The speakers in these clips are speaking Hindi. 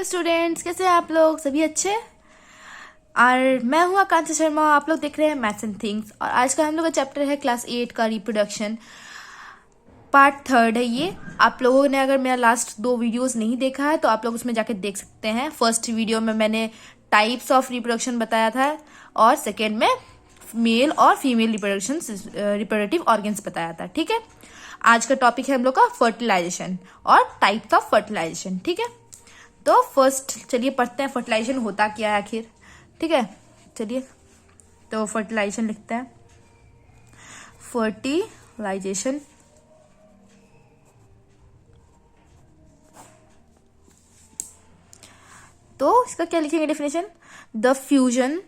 हेलो स्टूडेंट्स, कैसे हैं आप लोग? सभी अच्छे? और मैं हूँ आकांक्षा शर्मा। आप लोग देख रहे हैं मैथ्स एंड थिंग्स और आज का हम लोग का चैप्टर है क्लास 8 का रिप्रोडक्शन, पार्ट 3 है ये। आप लोगों ने अगर मेरा लास्ट 2 वीडियोस नहीं देखा है तो आप लोग उसमें जाके देख सकते हैं। फर्स्ट वीडियो में मैंने टाइप्स ऑफ रिप्रोडक्शन बताया था और सेकेंड में मेल और फीमेल रिप्रोडक्टिव ऑर्गन्स बताया था। ठीक है, आज का टॉपिक है हम लोग का फर्टिलाइजेशन और टाइप्स ऑफ फर्टिलाइजेशन। ठीक है, तो फर्स्ट चलिए पढ़ते हैं फर्टिलाइजेशन होता क्या है आखिर। ठीक है, चलिए तो फर्टिलाइजेशन लिखते हैं। फर्टिलाइजेशन तो इसका क्या लिखेंगे definition? The fusion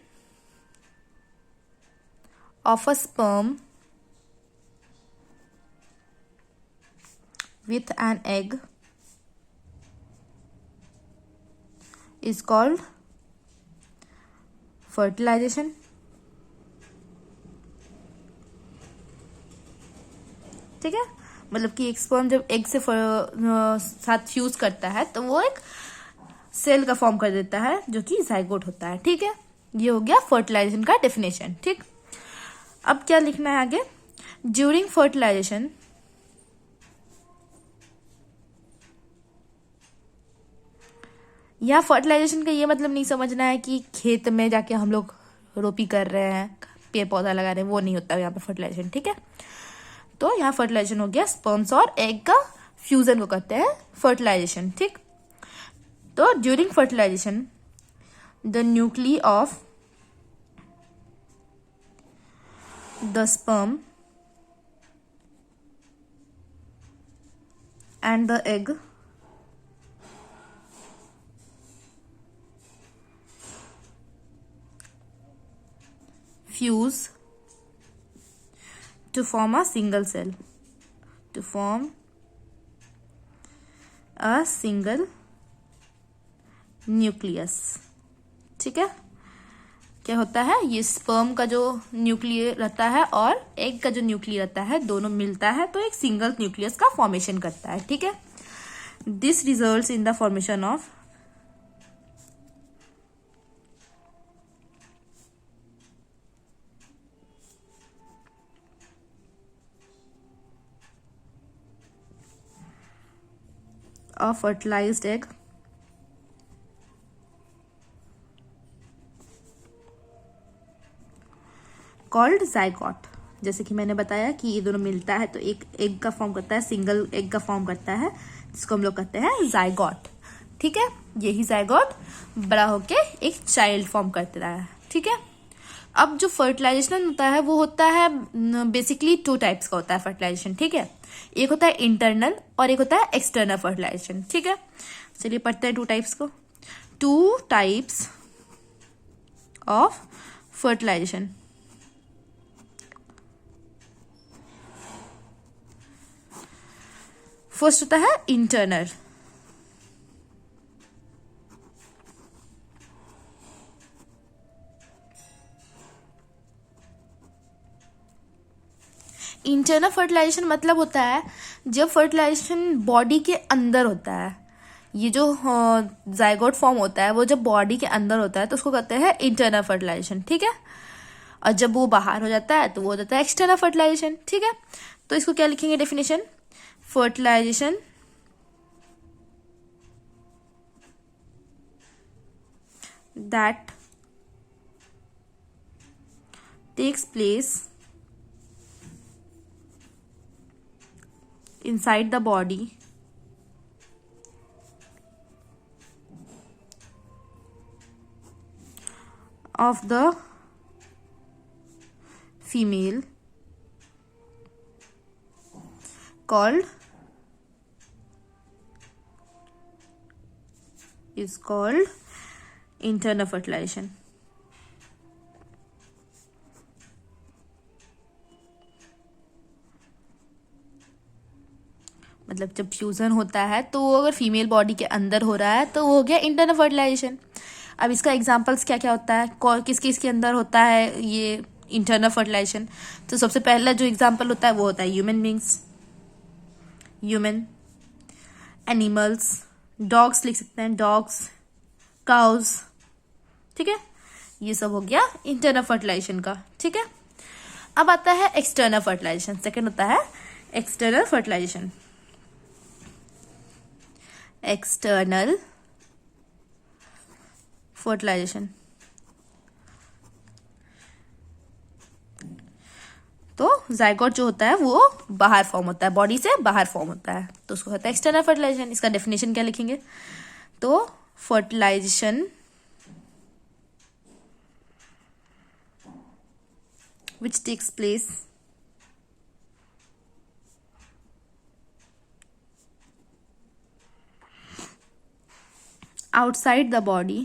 of a sperm with an egg is called fertilization। ठीक है, मतलब कि एक स्पर्म जब एग से साथ फ्यूज करता है तो वो एक सेल का फॉर्म कर देता है जो कि जाइगोट होता है। ठीक है, ये हो गया फर्टिलाइजेशन का डेफिनेशन। ठीक, अब क्या लिखना है आगे? ड्यूरिंग फर्टिलाइजेशन यहाँ फर्टिलाइजेशन का ये मतलब नहीं समझना है कि खेत में जाके हम लोग रोपी कर रहे हैं, पेड़ पौधा लगा रहे हैं, वो नहीं होता है यहाँ पे फर्टिलाइजेशन। ठीक है, तो यहाँ फर्टिलाइजेशन हो गया स्पर्म्स और एग का फ्यूजन को कहते हैं फर्टिलाइजेशन। ठीक, तो during fertilisation the nuclei of the sperm and the egg fuse to form a single cell, to form a single nucleus। ठीक है, क्या होता है? ये स्पर्म का जो न्यूक्लियर रहता है और एग का जो न्यूक्लियर रहता है दोनों मिलता है तो एक सिंगल न्यूक्लियस का फॉर्मेशन करता है। ठीक है, this results in the formation of a fertilized egg called zygote। जैसे कि मैंने बताया कि ये दोनों मिलता है तो एक एग का फॉर्म करता है, सिंगल एग का फॉर्म करता है जिसको हम लोग कहते हैं जाइगोट। ठीक है, यही जाइगोट बड़ा होके एक चाइल्ड फॉर्म करता है। ठीक है, अब जो फर्टिलाइजेशन होता है वो होता है बेसिकली 2 टाइप्स का होता है फर्टिलाइजेशन। ठीक है, एक होता है इंटरनल और एक होता है एक्सटर्नल फर्टिलाइजेशन। ठीक है, चलिए पढ़ते हैं 2 टाइप्स को। 2 टाइप्स ऑफ फर्टिलाइजेशन। फर्स्ट होता है इंटरनल। इंटरनल फर्टिलाइजेशन मतलब होता है जब फर्टिलाइजेशन बॉडी के अंदर होता है। ये जो जाइगोट फॉर्म होता है वो जब बॉडी के अंदर होता है तो उसको कहते हैं इंटरनल फर्टिलाइजेशन। ठीक है, और जब वो बाहर हो जाता है तो वो हो जाता है एक्सटर्नल फर्टिलाइजेशन। ठीक है, तो इसको क्या लिखेंगे definition? Fertilisation that takes place inside the body of the female is called internal fertilization। मतलब जब फ्यूजन होता है तो वो अगर फीमेल बॉडी के अंदर हो रहा है तो वो हो गया इंटरनल फर्टिलाइजेशन। अब इसका एग्जांपल्स क्या क्या होता है, किस किस के अंदर होता है ये इंटरनल फर्टिलाइजेशन? तो सबसे पहला जो एग्जांपल होता है वो होता है human beings, human animals, dogs लिख सकते हैं, डॉग्स, काउज। ठीक है, ये सब हो गया इंटरनल फर्टिलाइजेशन का। ठीक है, अब आता है एक्सटर्नल फर्टिलाइजेशन। सेकंड होता है एक्सटर्नल फर्टिलाइजेशन। एक्सटर्नल फर्टिलाइजेशन तो जाइगोट जो होता है वो बाहर फॉर्म होता है, बॉडी से बाहर फॉर्म होता है, तो उसको होता है एक्सटर्नल फर्टिलाइजेशन। इसका डेफिनेशन क्या लिखेंगे? तो fertilisation which takes place outside the body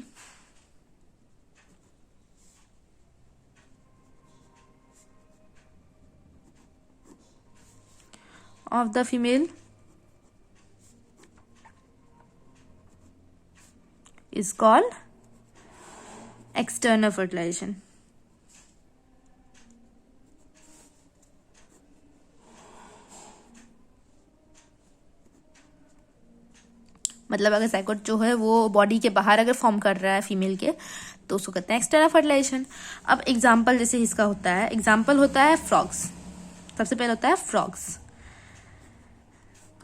of the female is called external fertilization। मतलब अगर जाइगोट जो है वो बॉडी के बाहर अगर फॉर्म कर रहा है फीमेल के, तो उसको कहते हैं एक्सटर्नल फर्टिलाइजेशन। अब एग्जाम्पल जैसे इसका होता है, एग्जाम्पल होता है फ्रॉग्स। सबसे पहले होता है फ्रॉग्स,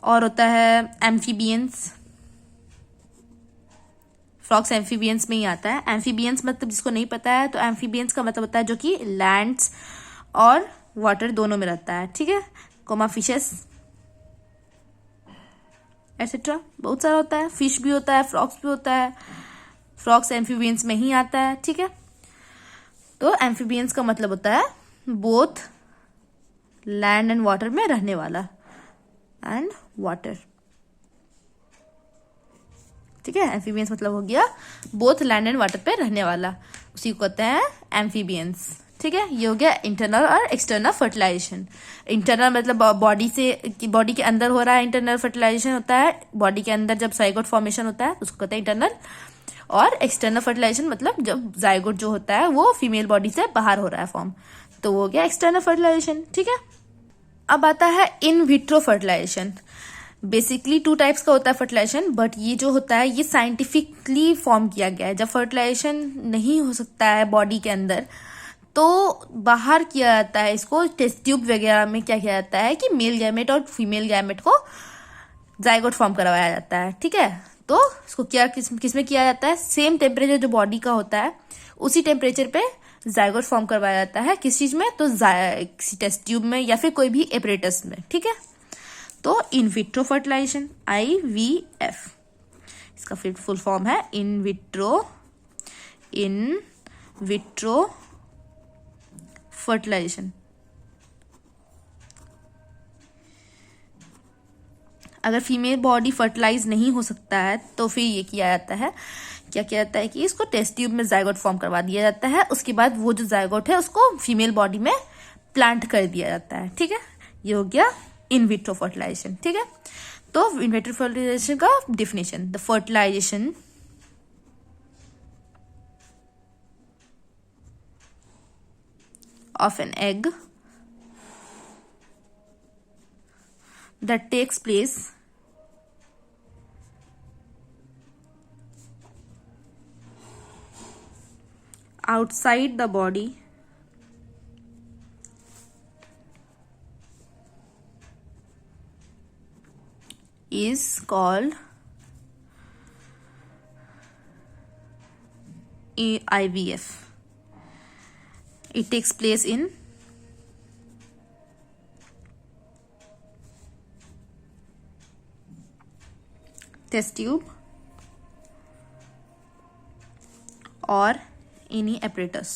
और होता है एम्फीबियंस। फ्रॉग्स एम्फीबियंस में ही आता है। एम्फीबियंस मतलब जिसको नहीं पता है, तो एम्फीबियंस का मतलब होता है जो कि लैंड्स और वाटर दोनों में रहता है। ठीक है, कोमा फिशेस एटसेट्रा बहुत सारा होता है। फिश भी होता है, फ्रॉग्स भी होता है। फ्रॉग्स एम्फीबियंस में ही आता है। ठीक है, तो एम्फीबियंस का मतलब होता है बोथ लैंड एंड वाटर में रहने वाला, एंड वाटर। ठीक है, एम्फीबियंस मतलब हो गया बोथ लैंड एंड वाटर पे रहने वाला, उसी को कहते हैं एम्फीबियंस। ठीक है, ये हो गया इंटरनल और एक्सटर्नल फर्टिलाइजेशन। इंटरनल मतलब बॉडी से, बॉडी के अंदर हो रहा है इंटरनल फर्टिलाइजेशन होता है। बॉडी के अंदर जब जाइगोट फॉर्मेशन होता है उसको कहते हैं इंटरनल। और एक्सटर्नल फर्टिलाइजेशन मतलब जब जाइगोट जो होता है वो फीमेल बॉडी से बाहर हो रहा है फॉर्म, तो वो हो गया एक्सटर्नल फर्टिलाइजेशन। ठीक है, अब आता है in vitro fertilisation. Basically 2 types का होता है फर्टिलाइजेशन, बट ये जो होता है ये साइंटिफिकली फॉर्म किया गया है। जब फर्टिलाइजेशन नहीं हो सकता है बॉडी के अंदर, तो बाहर किया जाता है इसको। टेस्ट ट्यूब वगैरह में क्या किया जाता है कि मेल गैमेट और फीमेल गैमेट को जाइगोट फॉर्म करवाया जाता है। ठीक है, तो इसको क्या किस में किया जाता है? सेम टेम्परेचर जो बॉडी का होता है उसी टेम्परेचर पे जाइगोट फॉर्म करवाया जाता है। किस चीज में? तो किसी टेस्ट ट्यूब में या फिर कोई भी एपरेटस में। ठीक है, तो इन विट्रो फर्टिलाइजेशन IVF, इसका फुल फॉर्म है इन विट्रो फर्टिलाइजेशन। अगर फीमेल बॉडी फर्टिलाइज नहीं हो सकता है तो फिर ये किया जाता है, क्या किया जाता है कि इसको टेस्ट ट्यूब में जाइगोट फॉर्म करवा दिया जाता है। उसके बाद वो जो जाइगोट है उसको फीमेल बॉडी में प्लांट कर दिया जाता है। ठीक है, ये हो गया इन विट्रो फर्टिलाइजेशन। ठीक है, तो इन विट्रो फर्टिलाइजेशन का definition, the fertilisation of an egg that takes place outside the body is called IVF. It takes place in test tube or any apparatus।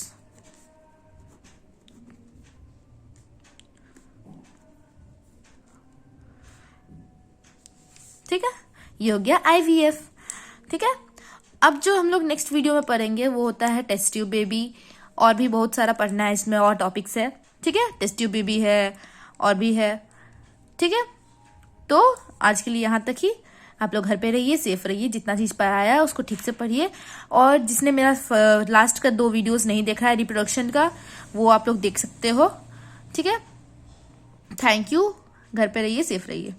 ठीक है, ये हो गया IVF। ठीक है, अब जो हम लोग नेक्स्ट वीडियो में पढ़ेंगे वो होता है टेस्ट ट्यूब बेबी, और भी बहुत सारा पढ़ना है इसमें, और टॉपिक्स है। ठीक है, टेस्ट ट्यूब बेबी है और भी है। ठीक है, तो आज के लिए यहाँ तक ही। आप लोग घर पे रहिए, सेफ रहिए, जितना चीज पढ़ाया है उसको ठीक से पढ़िए। और जिसने मेरा लास्ट का 2 वीडियोस नहीं देखा है रिप्रोडक्शन का, वो आप लोग देख सकते हो। ठीक है, थैंक यू। घर पे रहिए, सेफ रहिए।